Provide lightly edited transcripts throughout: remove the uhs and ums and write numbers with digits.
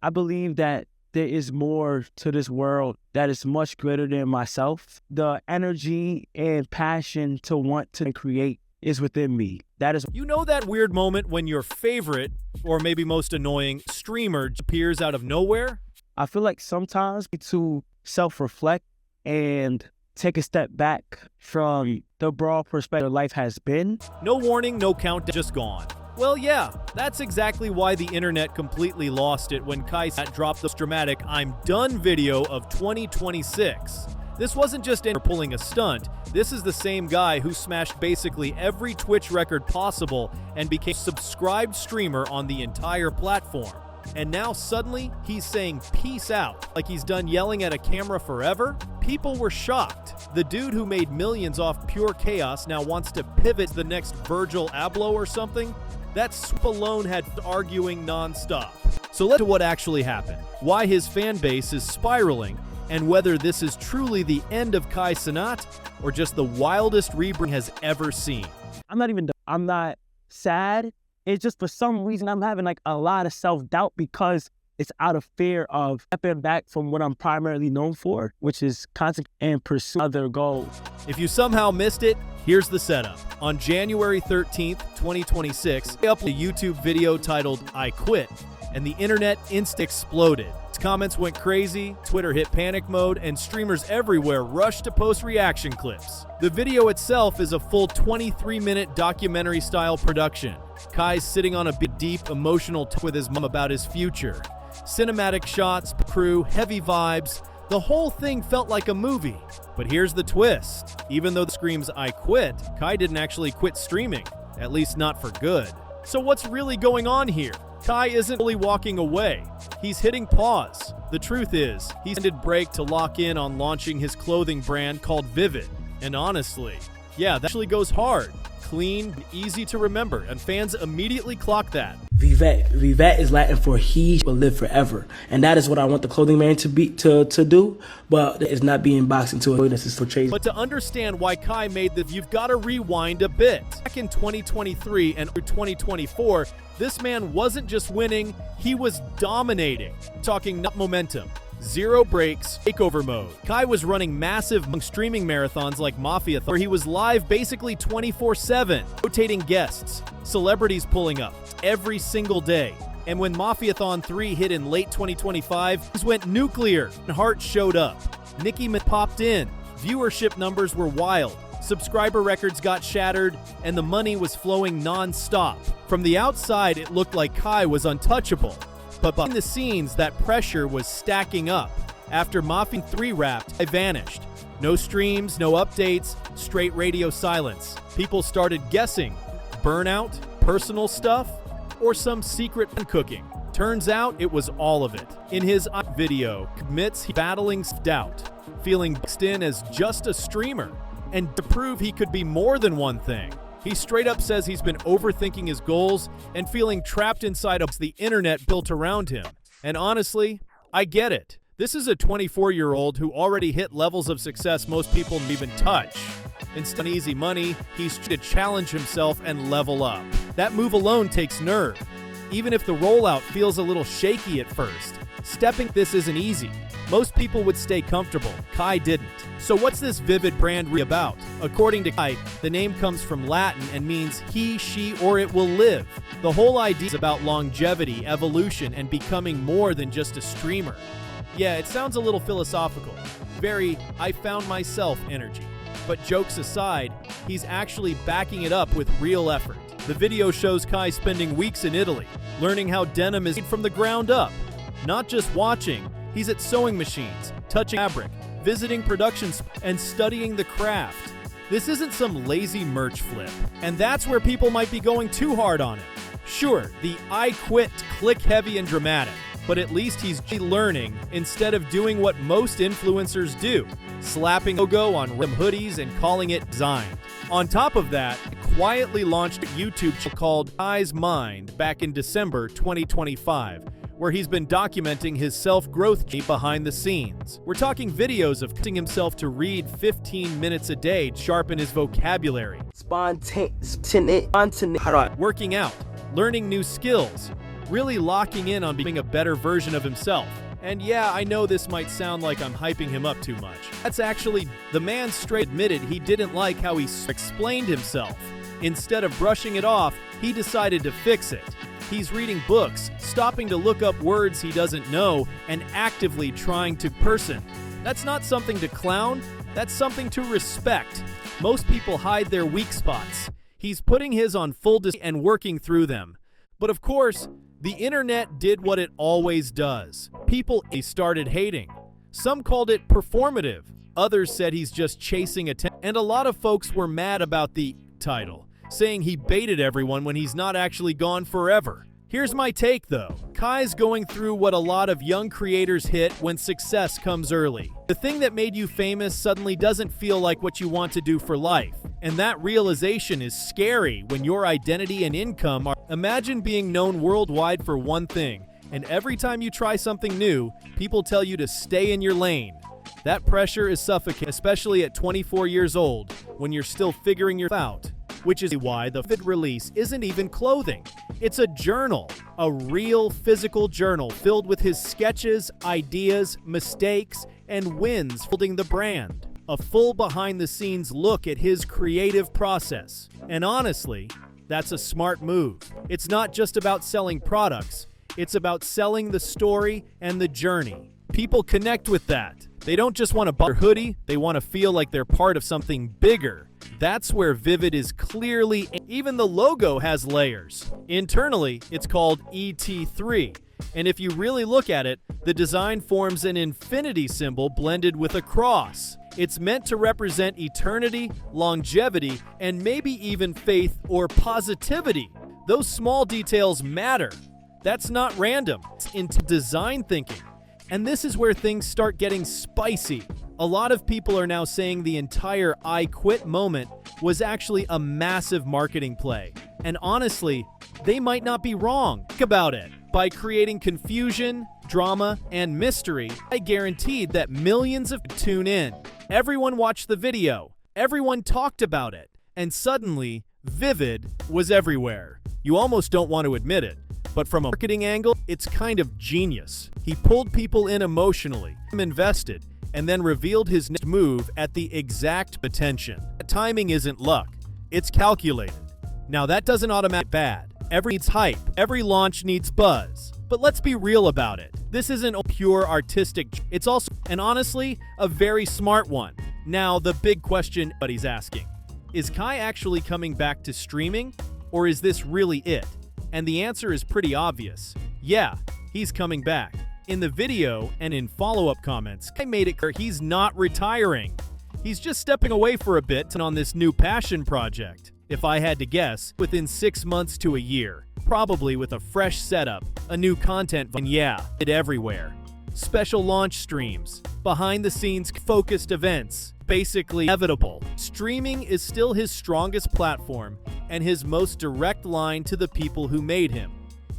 I believe that there is more to this world that is much greater than myself. The energy and passion to want to create is within me. That is. You know that weird moment when your favorite, or maybe most annoying, streamer appears out of nowhere? I feel like sometimes to self-reflect and take a step back from the broad perspective life has been. No warning, no countdown, just gone. Well, yeah, that's exactly why the internet completely lost it when Cenat dropped the dramatic "I'm done" video of 2026. This wasn't just pulling a stunt. This is the same guy who smashed basically every Twitch record possible and became a subscribed streamer on the entire platform. And now suddenly, he's saying peace out, like he's done yelling at a camera forever? People were shocked. The dude who made millions off pure chaos now wants to pivot to the next Virgil Abloh or something? That swoop alone had arguing nonstop. So let's get to what actually happened, why his fan base is spiraling, and whether this is truly the end of Cenat or just the wildest rebrand has ever seen. I'm not sad. It's just for some reason I'm having like a lot of self-doubt because it's out of fear of stepping back from what I'm primarily known for, which is content and pursue other goals. If you somehow missed it, here's the setup. On January 13th, 2026, I uploaded a YouTube video titled "I Quit," and the internet instantly exploded. Comments went crazy, Twitter hit panic mode, and streamers everywhere rushed to post reaction clips. The video itself is a full 23-minute documentary-style production. Kai's sitting on a deep, emotional talk with his mom about his future. Cinematic shots, crew, heavy vibes. The whole thing felt like a movie. But here's the twist. Even though the screams "I quit," Kai didn't actually quit streaming, at least not for good. So what's really going on here? Kai isn't really walking away. He's hitting pause. The truth is, he's ended break to lock in on launching his clothing brand called Vivid. And honestly, yeah, that actually goes hard. Clean, easy to remember, and fans immediately clock that. Vivet. Vivet is Latin for he will live forever. And that is what I want the clothing brand to do, but it's not being boxed into a way that's so crazy. But to understand why Kai made this, you've got to rewind a bit. Back in 2023 and through 2024, this man wasn't just winning, he was dominating. Talking not momentum. Zero breaks, takeover mode. Kai was running massive streaming marathons like Mafia, where he was live basically 24/7, rotating guests, celebrities pulling up every single day. And when Mafiathon 3 hit in late 2025, things went nuclear and Hart showed up. Nicki popped in, viewership numbers were wild, subscriber records got shattered, and the money was flowing non-stop. From the outside, it looked like Kai was untouchable. But behind the scenes, that pressure was stacking up. After Mafia 3 wrapped, I vanished. No streams, no updates, straight radio silence. People started guessing. Burnout, personal stuff, or some secret cooking. Turns out it was all of it. In his video, admits he's battling doubt, feeling boxed in as just a streamer, and to prove he could be more than one thing. He straight up says he's been overthinking his goals and feeling trapped inside of the internet built around him. And honestly, I get it. This is a 24-year-old who already hit levels of success most people don't even touch. Instead of easy money, he's trying to challenge himself and level up. That move alone takes nerve. Even if the rollout feels a little shaky at first, stepping this isn't easy. Most people would stay comfortable. Kai didn't. So what's this Vivid brand about? According to Kai, the name comes from Latin and means he, she, or it will live. The whole idea is about longevity, evolution, and becoming more than just a streamer. Yeah, it sounds a little philosophical. Very I found myself energy. But jokes aside, he's actually backing it up with real effort. The video shows Kai spending weeks in Italy, learning how denim is made from the ground up. Not just watching, he's at sewing machines, touching fabric, visiting productions, and studying the craft. This isn't some lazy merch flip, and that's where people might be going too hard on him. Sure, the I quit click heavy and dramatic, but at least he's learning instead of doing what most influencers do, slapping logo on rim hoodies and calling it designed. On top of that, he quietly launched a YouTube channel called Kai's Mind back in December 2025, where he's been documenting his self-growth journey behind the scenes. We're talking videos of cutting himself to read 15 minutes a day to sharpen his vocabulary, working out, learning new skills, really locking in on being a better version of himself. And yeah, I know this might sound like I'm hyping him up too much. That's actually, the man straight admitted he didn't like how he explained himself. Instead of brushing it off, he decided to fix it. He's reading books, stopping to look up words he doesn't know, and actively trying to person. That's not something to clown, that's something to respect. Most people hide their weak spots. He's putting his on full display and working through them. But of course, the internet did what it always does. People started hating. Some called it performative. Others said he's just chasing attention. And a lot of folks were mad about the title, saying he baited everyone when he's not actually gone forever. Here's my take though. Kai's going through what a lot of young creators hit when success comes early. The thing that made you famous suddenly doesn't feel like what you want to do for life. And that realization is scary when your identity and income are... Imagine being known worldwide for one thing, and every time you try something new, people tell you to stay in your lane. That pressure is suffocating, especially at 24 years old, when you're still figuring your out. Which is why the Vivid release isn't even clothing. It's a journal, a real physical journal filled with his sketches, ideas, mistakes, and wins building the brand. A full behind-the-scenes look at his creative process. And honestly, that's a smart move. It's not just about selling products, it's about selling the story and the journey. People connect with that. They don't just want to buy a hoodie, they want to feel like they're part of something bigger. That's where Vivid is clearly, even the logo has layers. Internally, it's called ET3. And if you really look at it, the design forms an infinity symbol blended with a cross. It's meant to represent eternity, longevity, and maybe even faith or positivity. Those small details matter. That's not random. It's into design thinking. And this is where things start getting spicy. A lot of people are now saying the entire I quit moment was actually a massive marketing play. And honestly, they might not be wrong. Think about it. By creating confusion, drama, and mystery, I guaranteed that millions of tune in. Everyone watched the video. Everyone talked about it. And suddenly, Vivid was everywhere. You almost don't want to admit it. But from a marketing angle, it's kind of genius. He pulled people in emotionally, invested, and then revealed his next move at the exact attention. Timing isn't luck, it's calculated. Now that doesn't automatically bad. Every needs hype, every launch needs buzz. But let's be real about it. This isn't a pure artistic, it's also, and honestly, a very smart one. Now the big question everybody's asking, is Kai actually coming back to streaming, or is this really it? And the answer is pretty obvious. Yeah, he's coming back. In the video and in follow-up comments, Kai made it clear he's not retiring. He's just stepping away for a bit on this new passion project. If I had to guess, within 6 months to a year. Probably with a fresh setup, a new content, and yeah, it everywhere. Special launch streams, behind-the-scenes focused events, basically inevitable. Streaming is still his strongest platform and his most direct line to the people who made him.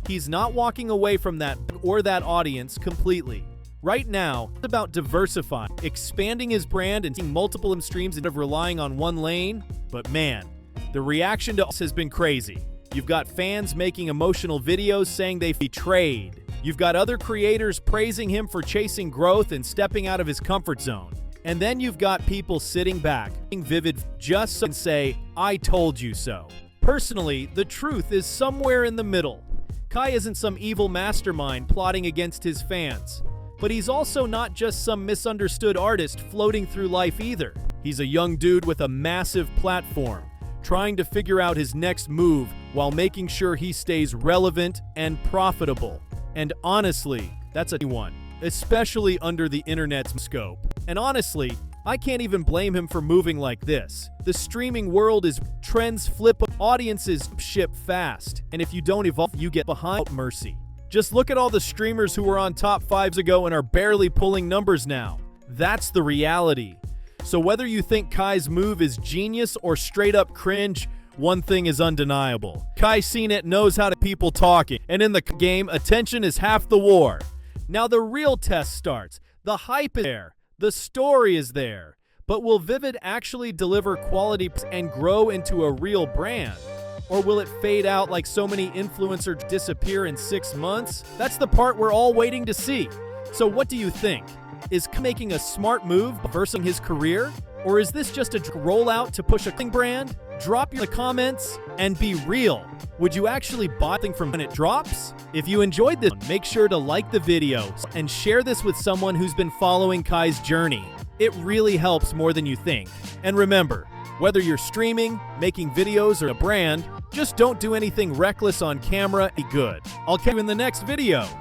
He's not walking away from that or that audience completely. Right now, it's about diversifying, expanding his brand and seeing multiple streams instead of relying on one lane. But man, the reaction to us has been crazy. You've got fans making emotional videos saying they betrayed. You've got other creators praising him for chasing growth and stepping out of his comfort zone. And then you've got people sitting back, being Vivid just so and say, I told you so. Personally, the truth is somewhere in the middle. Kai isn't some evil mastermind plotting against his fans. But he's also not just some misunderstood artist floating through life either. He's a young dude with a massive platform, trying to figure out his next move while making sure he stays relevant and profitable. And honestly, that's a one, especially under the internet's scope. And honestly, I can't even blame him for moving like this. The streaming world is trends flip, audiences ship fast, and if you don't evolve, you get behind. Mercy. Just look at all the streamers who were on top 5s ago and are barely pulling numbers now. That's the reality. So whether you think Kai's move is genius or straight up cringe, one thing is undeniable. Kai Cenat knows how to people talking, and in the game, attention is half the war. Now the real test starts. The hype is there. The story is there. But will Vivid actually deliver quality and grow into a real brand? Or will it fade out like so many influencers disappear in 6 months? That's the part we're all waiting to see. So what do you think? Is making a smart move versus his career? Or is this just a rollout to push a brand? Drop your comments and be real. Would you actually buy something from when it drops? If you enjoyed this, make sure to like the video and share this with someone who's been following Kai's journey. It really helps more than you think. And remember, whether you're streaming, making videos, or a brand, just don't do anything reckless on camera. Be good. I'll catch you in the next video.